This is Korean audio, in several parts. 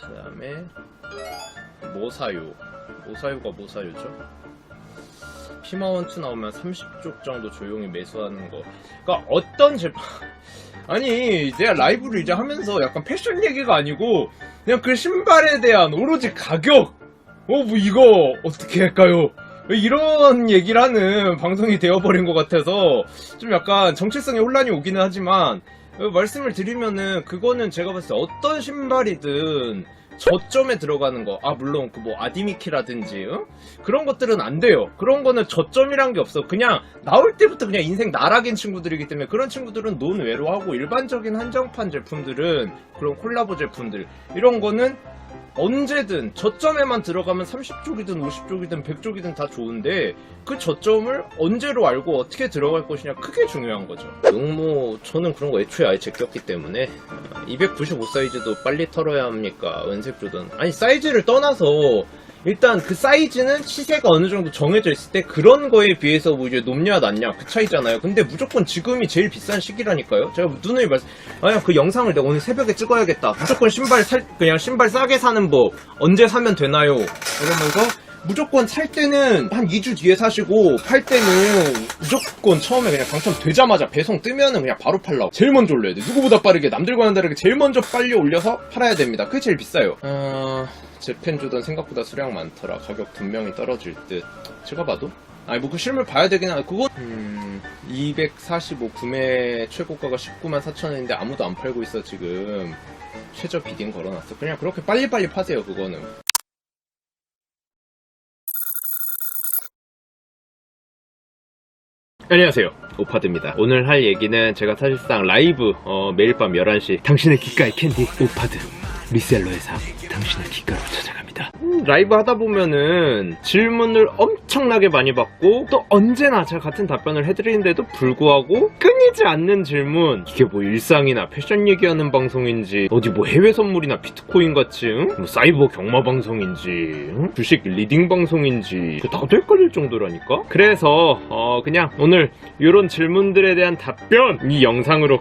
그 다음에 모사유가 모사유죠. 피마원2 나오면 30쪽 정도 조용히 매수하는 거. 그러니까 어떤 제품 아니 내가 라이브를 이제 하면서 약간 패션 얘기가 아니고 그냥 그 신발에 대한 오로지 가격 뭐 이거 어떻게 할까요? 이런 얘기를 하는 방송이 되어버린 것 같아서 좀 약간 정체성에 혼란이 오기는 하지만 말씀을 드리면은 그거는 제가 봤을 때 어떤 신발이든 저점에 들어가는 거, 물론 그 뭐 아디미키라든지 그런 것들은 안 돼요. 그런 거는 저점이란 게 없어. 그냥 나올 때부터 그냥 인생 나락인 친구들이기 때문에 그런 친구들은 논외로 하고, 일반적인 한정판 제품들은 그런 콜라보 제품들 이런 거는 언제든 저점에만 들어가면 30쪽이든 50쪽이든 100쪽이든 다 좋은데 그 저점을 언제로 알고 어떻게 들어갈 것이냐, 그게 중요한 거죠. 저는 그런 거 애초에 아예 제꼈기 때문에 295 사이즈도 빨리 털어야 합니까? 은색 조던. 아니 사이즈를 떠나서 일단 그 사이즈는 시세가 어느 정도 정해져 있을 때 그런 거에 비해서 뭐 이제 높냐 낮냐 그 차이잖아요. 근데 무조건 지금이 제일 비싼 시기라니까요. 제가 누누이 그 영상을 내가 오늘 새벽에 찍어야겠다. 무조건 그냥 신발 싸게 사는 법 언제 사면 되나요? 이러면서 무조건 살 때는 한 2주 뒤에 사시고 팔 때는 무조건 처음에 그냥 당첨되자마자 배송 뜨면은 그냥 바로 팔라고. 제일 먼저 올려야 돼. 누구보다 빠르게, 남들과는 다르게 제일 먼저 빨리 올려서 팔아야 됩니다. 그게 제일 비싸요. 재팬 조던 생각보다 수량 많더라. 가격 분명히 떨어질 듯. 제가 봐도? 뭐 그 실물 봐야 되긴 하는데 그거 245 구매 최고가가 19만 4천원인데 아무도 안 팔고 있어 지금. 최저 비딩 걸어놨어. 그냥 그렇게 빨리빨리 파세요 그거는. 안녕하세요, 오파드입니다. 오늘 할 얘기는 제가 사실상 라이브 매일 밤 11시 당신의 귓가의 캔디 오파드 리셀러의 삶 당신의 귓가로 찾아갑니다. 라이브 하다 보면은 질문을 엄청나게 많이 받고 또 언제나 제가 같은 답변을 해드리는데도 불구하고 끊이지 않는 질문. 이게 뭐 일상이나 패션 얘기하는 방송인지 어디 뭐 해외 선물이나 비트코인 같이 뭐 사이버 경마 방송인지 주식 리딩 방송인지 나도 헷갈릴 정도라니까. 그래서 그냥 오늘 이런 질문들에 대한 답변 이 영상으로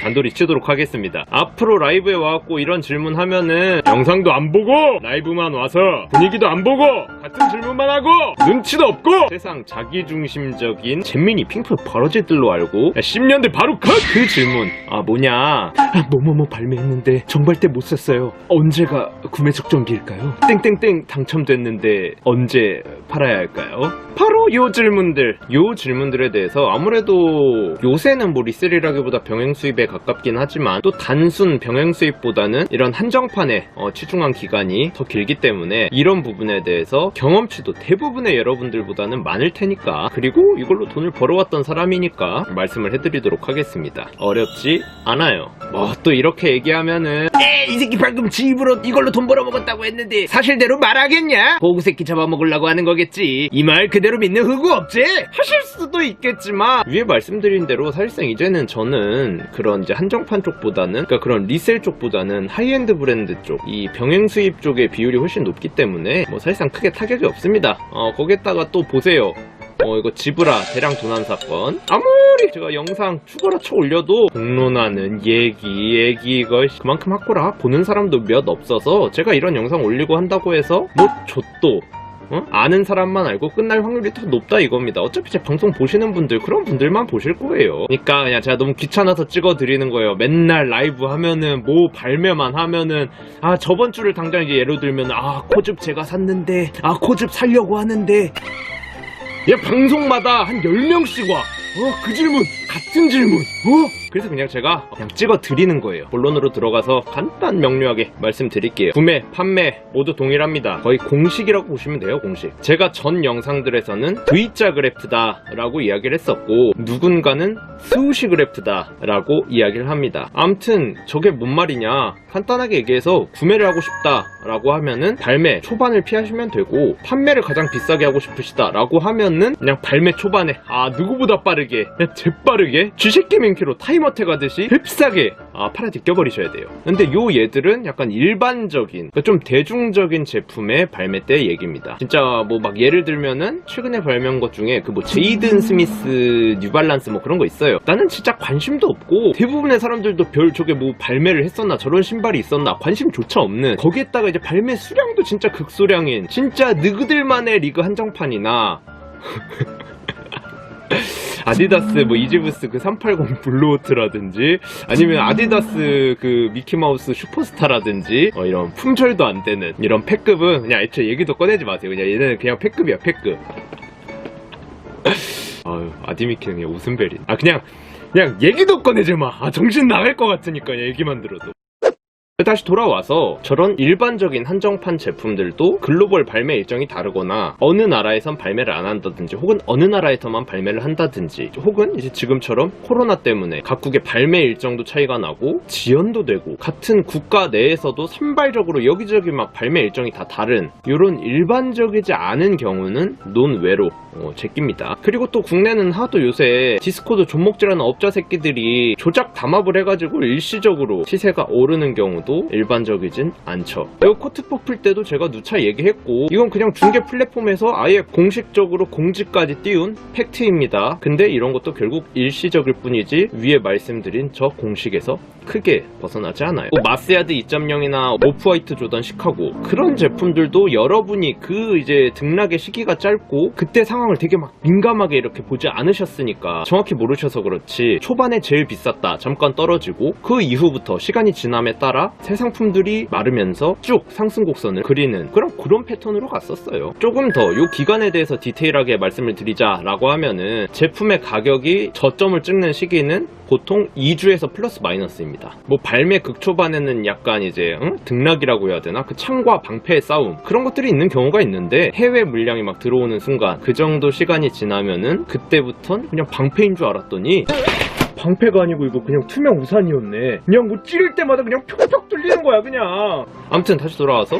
단도리 치도록 하겠습니다. 앞으로 라이브에 와갖고 이런 질문 하면은 영상도 안 보고 라이브만 와서 분위기도 안 보고 같은 질문만 하고 눈치도 없고 세상 자기중심적인 잼민이 핑크 버러지들로 알고 10년 뒤 바로 그 질문 뭐냐 뭐뭐뭐 발매했는데 정발 때 못 샀어요. 언제가 구매 적정기일까요? 땡땡땡 당첨됐는데 언제 팔아야 할까요? 바로 요 질문들에 대해서 아무래도 요새는 뭐 리셀이라기보다 병행 수입에 가깝긴 하지만 또 단순 병행 수입보다는 이런 한정판에 치중한 기간이 더 길기 때문에 이런 부분에 대해서 경험치도 대부분의 여러분들보다는 많을 테니까, 그리고 이걸로 돈을 벌어왔던 사람이니까 말씀을 해드리도록 하겠습니다. 어렵지 않아요. 또 이렇게 얘기하면은 이 새끼 방금 지 입으로 이걸로 돈 벌어먹었다고 했는데 사실대로 말하겠냐? 보구새끼 잡아먹으려고 하는 거겠지. 이 말 그대로 믿는 흑우 없지? 하실 수도 있겠지만 위에 말씀드린 대로 사실상 이제는 저는 그런 이제 한정판 쪽보다는, 그러니까 그런 리셀 쪽보다는 하이엔드 브랜드 쪽, 이 병행 수입 쪽의 비율이 훨씬 높기 때문에 뭐 사실상 크게 타격이 없습니다. 거기에다가 또 보세요. 이거 지브라 대량 도난 사건, 아무리 제가 영상 추가로 쳐 올려도 공론하는 얘기 이거 그만큼 하거라 보는 사람도 몇 없어서 제가 이런 영상 올리고 한다고 해서 뭐 좆도 아는 사람만 알고 끝날 확률이 더 높다 이겁니다. 어차피 제 방송 보시는 분들 그런 분들만 보실 거예요. 그러니까 그냥 제가 너무 귀찮아서 찍어드리는 거예요. 맨날 라이브 하면은 뭐 발매만 하면은 저번 주를 당장 이제 예로 들면 코즙 제가 샀는데 코즙 살려고 하는데 방송마다 한 10명씩 와. 그 질문, 같은 질문. 그래서 그냥 제가 찍어 드리는 거예요. 본론으로 들어가서 간단 명료하게 말씀드릴게요. 구매, 판매 모두 동일합니다. 거의 공식이라고 보시면 돼요, 공식. 제가 전 영상들에서는 V자 그래프다 라고 이야기를 했었고, 누군가는 스우시 그래프다 라고 이야기를 합니다. 암튼 저게 뭔 말이냐, 간단하게 얘기해서 구매를 하고 싶다 라고 하면은 발매 초반을 피하시면 되고, 판매를 가장 비싸게 하고 싶으시다 라고 하면은 그냥 발매 초반에 누구보다 빠르게, 그냥 재빠르게 쥐새끼 민키로 타이머 마지못해 가듯이 흡사하게 팔아디 껴버리셔야 돼요. 근데 요 얘들은 약간 일반적인, 그러니까 좀 대중적인 제품의 발매 때 얘기입니다. 진짜 뭐 막 예를 들면은 최근에 발매한 것 중에 그 뭐 제이든 스미스 뉴발란스 뭐 그런 거 있어요. 나는 진짜 관심도 없고 대부분의 사람들도 별 저게 뭐 발매를 했었나, 저런 신발이 있었나 관심조차 없는, 거기에다가 이제 발매 수량도 진짜 극소량인 진짜 느그들만의 리그 한정판이나 아디다스 뭐 이지부스 그 380 블루오트라든지 아니면 아디다스 그 미키마우스 슈퍼스타라든지 이런 품절도 안 되는 이런 패급은 그냥 애초에 얘기도 꺼내지 마세요. 그냥 얘네는 그냥 패급이야, 패급. 아유, 아디미키는 그냥 웃음벨이. 그냥 얘기도 꺼내지 마. 정신 나갈 것 같으니까 그냥 얘기만 들어도. 다시 돌아와서 저런 일반적인 한정판 제품들도 글로벌 발매 일정이 다르거나 어느 나라에선 발매를 안 한다든지 혹은 어느 나라에서만 발매를 한다든지 혹은 이제 지금처럼 코로나 때문에 각국의 발매 일정도 차이가 나고 지연도 되고 같은 국가 내에서도 산발적으로 여기저기 막 발매 일정이 다 다른 이런 일반적이지 않은 경우는 논외로 제낍니다. 그리고 또 국내는 하도 요새 디스코드 존목질하는 업자 새끼들이 조작 담합을 해가지고 일시적으로 시세가 오르는 경우도 일반적이진 않죠. 이거 코트 뽑힐 때도 제가 누차 얘기했고 이건 그냥 중개 플랫폼에서 아예 공식적으로 공지까지 띄운 팩트입니다. 근데 이런 것도 결국 일시적일 뿐이지 위에 말씀드린 저 공식에서 크게 벗어나지 않아요. 마스야드 2.0이나 오프화이트 조던 시카고 그런 제품들도 여러분이 그 이제 등락의 시기가 짧고 그때 상황을 되게 막 민감하게 이렇게 보지 않으셨으니까 정확히 모르셔서 그렇지 초반에 제일 비쌌다 잠깐 떨어지고 그 이후부터 시간이 지남에 따라 새 상품들이 마르면서 쭉 상승 곡선을 그리는 그런 패턴으로 갔었어요. 조금 더 이 기간에 대해서 디테일하게 말씀을 드리자라고 하면은 제품의 가격이 저점을 찍는 시기는 보통 2주에서 플러스 마이너스입니다. 뭐 발매 극초반에는 약간 이제 등락이라고 해야 되나? 그 창과 방패의 싸움 그런 것들이 있는 경우가 있는데 해외 물량이 막 들어오는 순간 그 정도 시간이 지나면은 그때부턴 그냥 방패인 줄 알았더니 방패가 아니고 이거 그냥 투명 우산이었네. 그냥 뭐 찌를 때마다 그냥 펴펴 뚫리는 거야 그냥. 아무튼 다시 돌아와서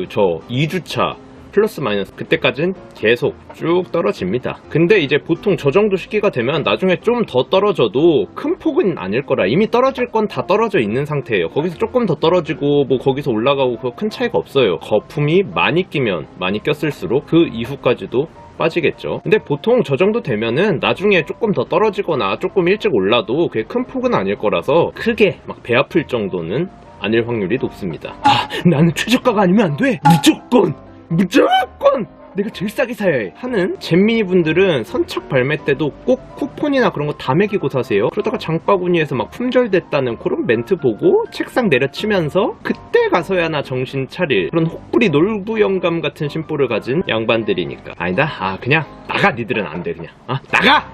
저 2주차 플러스 마이너스 그때까지는 계속 쭉 떨어집니다. 근데 이제 보통 저 정도 시기가 되면 나중에 좀 더 떨어져도 큰 폭은 아닐 거라. 이미 떨어질 건 다 떨어져 있는 상태예요. 거기서 조금 더 떨어지고 뭐 거기서 올라가고 그거 큰 차이가 없어요. 거품이 많이 끼면 많이 꼈을수록 그 이후까지도 빠지겠죠. 근데 보통 저 정도 되면은 나중에 조금 더 떨어지거나 조금 일찍 올라도 그게 큰 폭은 아닐 거라서 크게 막 배 아플 정도는 아닐 확률이 높습니다. 나는 최저가가 아니면 안 돼. 무조건 내가 제일 싸게 사야 해 하는 잼민이 분들은 선착 발매 때도 꼭 쿠폰이나 그런 거 다 매기고 사세요. 그러다가 장바구니에서 막 품절됐다는 그런 멘트 보고 책상 내려치면서 그때 가서야나 정신 차릴 그런 혹부리 놀부 영감 같은 심보를 가진 양반들이니까. 아니다. 그냥 나가. 니들은 안 돼. 그냥 나가.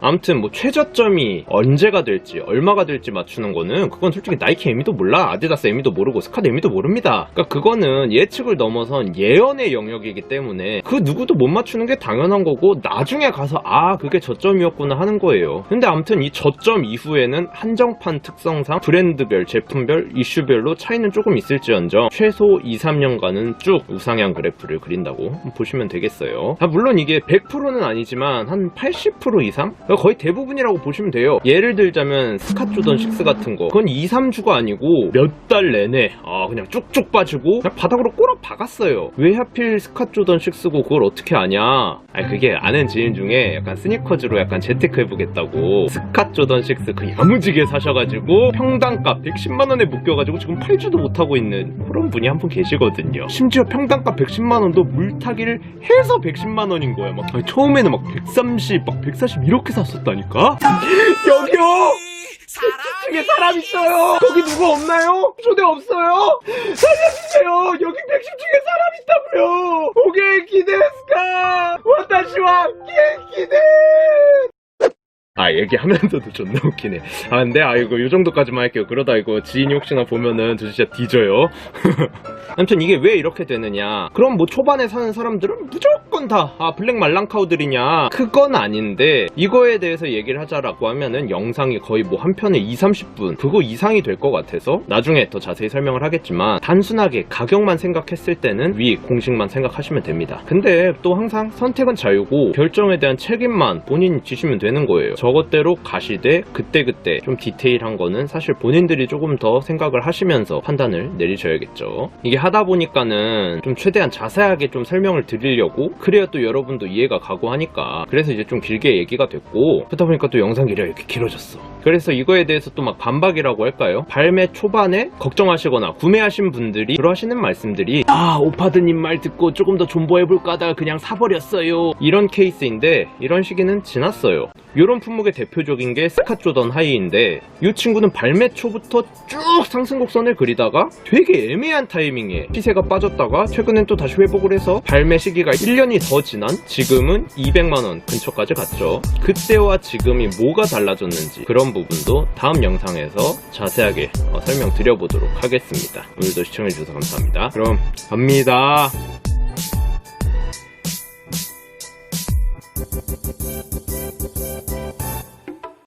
아무튼 뭐 최저점이 언제가 될지 얼마가 될지 맞추는 거는 그건 솔직히 나이키 애미도 몰라. 아디다스 애미도 모르고 스카드 애미도 모릅니다. 그러니까 그거는 예측을 넘어선 예언의 영역이기 때문에 그 누구도 못 맞추는 게 당연한 거고 나중에 가서 그게 저점이었구나 하는 거예요. 근데 아무튼 이 저점 이후에는 한정판 특성상 브랜드별, 제품별, 이슈별로 차이는 조금 있을지언정 최소 2-3년간은 쭉 우상향 그래프를 그린다고 보시면 되겠어요. 물론 이게 100%는 아니지만 한 80% 이상? 거의 대부분이라고 보시면 돼요. 예를 들자면 스카조던 6 같은 거 그건 2-3주가 아니고 몇 달 내내 그냥 쭉쭉 빠지고 그냥 바닥으로 꼬라 박았어요. 왜 하필 스카조던 6고 그걸 어떻게 아냐? 그게 아는 지인 중에 약간 스니커즈로 약간 재테크해보겠다고 스카조던 6 그 야무지게 사셔가지고 평당값 110만원에 묶여가지고 지금 팔지도 못하고 있는 그런 분이 한 분 계시거든요. 심지어 평당값 110만원도 물타기를 해서 110만원인 거야. 막 처음에는 막 130, 막 140 이렇게 샀었다니까? 여기요! 110층에 사람 있어요! 거기 누구 없나요? 초대 없어요? 살려주세요! 여기 110층에 사람 있다고요! 오게 기대스까! 와타시와 겐키데! 얘기하면서도 존나 웃기네. 근데 이거 요 정도까지만 할게요. 그러다 이거 지인이 혹시나 보면은 저 진짜 뒤져요. 아무튼 이게 왜 이렇게 되느냐, 그럼 뭐 초반에 사는 사람들은 무조건 다 블랙 말랑카우들이냐, 그건 아닌데, 이거에 대해서 얘기를 하자라고 하면은 영상이 거의 뭐 한 편에 20-30분 그거 이상이 될 것 같아서 나중에 더 자세히 설명을 하겠지만, 단순하게 가격만 생각했을 때는 위 공식만 생각하시면 됩니다. 근데 또 항상 선택은 자유고 결정에 대한 책임만 본인이 지시면 되는 거예요. 저것대로 가시되 그때그때 좀 디테일한 거는 사실 본인들이 조금 더 생각을 하시면서 판단을 내리셔야겠죠. 이게 하다 보니까는 좀 최대한 자세하게 좀 설명을 드리려고, 그래야 또 여러분도 이해가 가고 하니까, 그래서 이제 좀 길게 얘기가 됐고, 그러다 보니까 또 영상 길이가 이렇게 길어졌어. 그래서 이거에 대해서 또 막 반박이라고 할까요? 발매 초반에 걱정하시거나 구매하신 분들이 들어하시는 말씀들이 오파드님 말 듣고 조금 더 존버해볼까 하다가 그냥 사버렸어요, 이런 케이스인데, 이런 시기는 지났어요. 이런 품목의 대표적인 게 스캇 조던 하이인데, 이 친구는 발매 초부터 쭉 상승 곡선을 그리다가 되게 애매한 타이밍에 시세가 빠졌다가 최근엔 또 다시 회복을 해서 발매 시기가 1년이 더 지난 지금은 200만원 근처까지 갔죠. 그때와 지금이 뭐가 달라졌는지 그런 부분도 다음 영상에서 자세하게 설명드려보도록 하겠습니다. 오늘도 시청해주셔서 감사합니다. 그럼 갑니다.